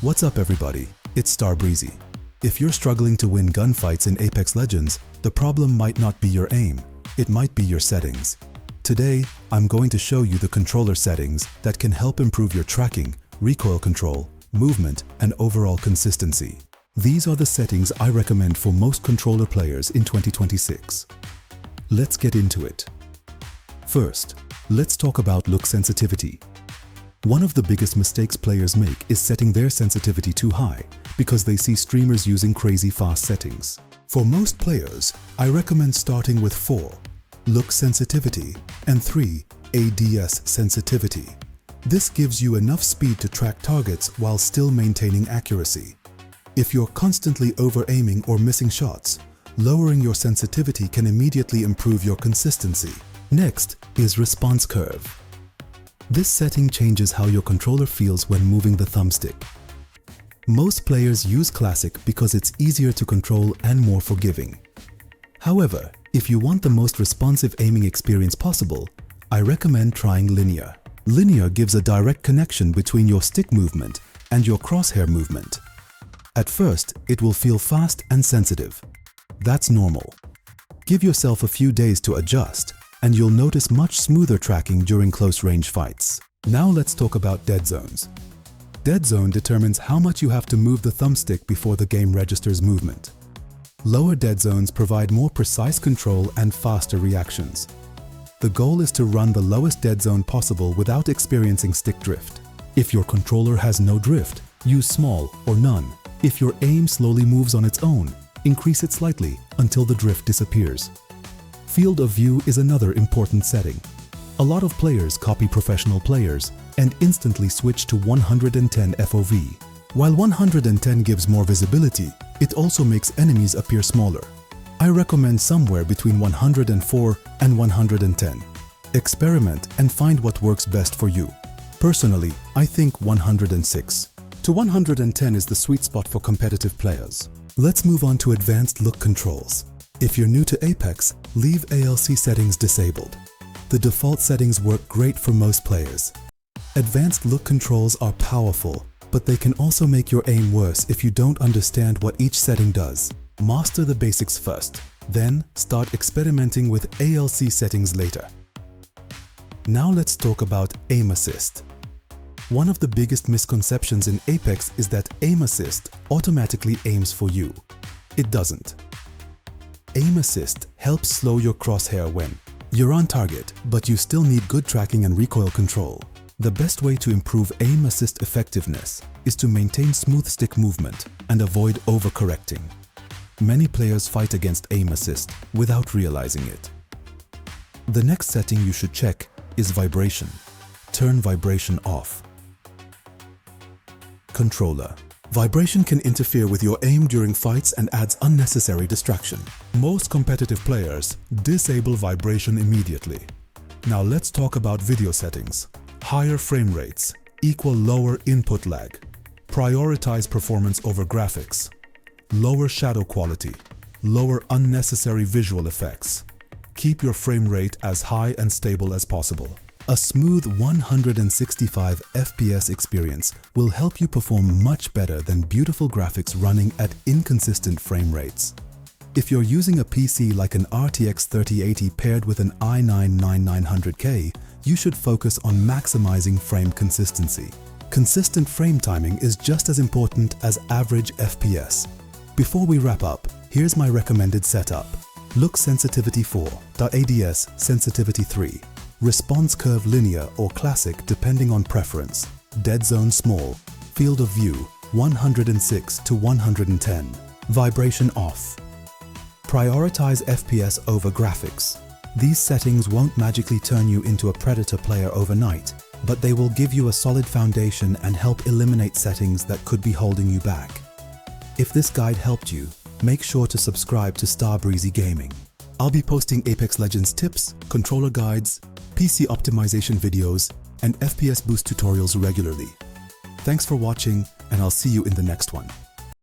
What's up everybody, it's Breezy. If you're struggling to win gunfights in Apex Legends, the problem might not be your aim, it might be your settings. Today, I'm going to show you the controller settings that can help improve your tracking, recoil control, movement, and overall consistency. These are the settings I recommend for most controller players in 2026. Let's get into it. First, let's talk about look sensitivity. One of the biggest mistakes players make is setting their sensitivity too high because they see streamers using crazy fast settings. For most players, I recommend starting with 4, look sensitivity, and 3, ADS sensitivity. This gives you enough speed to track targets while still maintaining accuracy. If you're constantly over-aiming or missing shots, lowering your sensitivity can immediately improve your consistency. Next is response curve. This setting changes how your controller feels when moving the thumbstick. Most players use Classic because it's easier to control and more forgiving. However, if you want the most responsive aiming experience possible, I recommend trying Linear. Linear gives a direct connection between your stick movement and your crosshair movement. At first, it will feel fast and sensitive. That's normal. Give yourself a few days to adjust, and you'll notice much smoother tracking during close-range fights. Now let's talk about dead zones. Dead zone determines how much you have to move the thumbstick before the game registers movement. Lower dead zones provide more precise control and faster reactions. The goal is to run the lowest dead zone possible without experiencing stick drift. If your controller has no drift, use small or none. If your aim slowly moves on its own, increase it slightly until the drift disappears. Field of view is another important setting. A lot of players copy professional players and instantly switch to 110 FOV. While 110 gives more visibility, it also makes enemies appear smaller. I recommend somewhere between 104 and 110. Experiment and find what works best for you. Personally, I think 106 to 110 is the sweet spot for competitive players. Let's move on to advanced look controls. If you're new to Apex, leave ALC settings disabled. The default settings work great for most players. Advanced look controls are powerful, but they can also make your aim worse if you don't understand what each setting does. Master the basics first, then start experimenting with ALC settings later. Now let's talk about aim assist. One of the biggest misconceptions in Apex is that aim assist automatically aims for you. It doesn't. Aim assist helps slow your crosshair when you're on target, but you still need good tracking and recoil control. The best way to improve aim assist effectiveness is to maintain smooth stick movement and avoid overcorrecting. Many players fight against aim assist without realizing it. The next setting you should check is vibration. Turn vibration off. Controller. Vibration can interfere with your aim during fights and adds unnecessary distraction. Most competitive players disable vibration immediately. Now let's talk about video settings. Higher frame rates equal lower input lag. Prioritize performance over graphics. Lower shadow quality. Lower unnecessary visual effects. Keep your frame rate as high and stable as possible. A smooth 165 FPS experience will help you perform much better than beautiful graphics running at inconsistent frame rates. If you're using a PC like an RTX 3080 paired with an i9-9900K, you should focus on maximizing frame consistency. Consistent frame timing is just as important as average FPS. Before we wrap up, here's my recommended setup. Look sensitivity 4, ADS sensitivity 3. Response curve linear or classic depending on preference. Dead zone small. Field of view 106 to 110. Vibration off. Prioritize FPS over graphics. These settings won't magically turn you into a predator player overnight, but they will give you a solid foundation and help eliminate settings that could be holding you back. If this guide helped you, make sure to subscribe to Breezy Gaming. I'll be posting Apex Legends tips, controller guides, PC optimization videos, and FPS boost tutorials regularly. Thanks for watching, and I'll see you in the next one.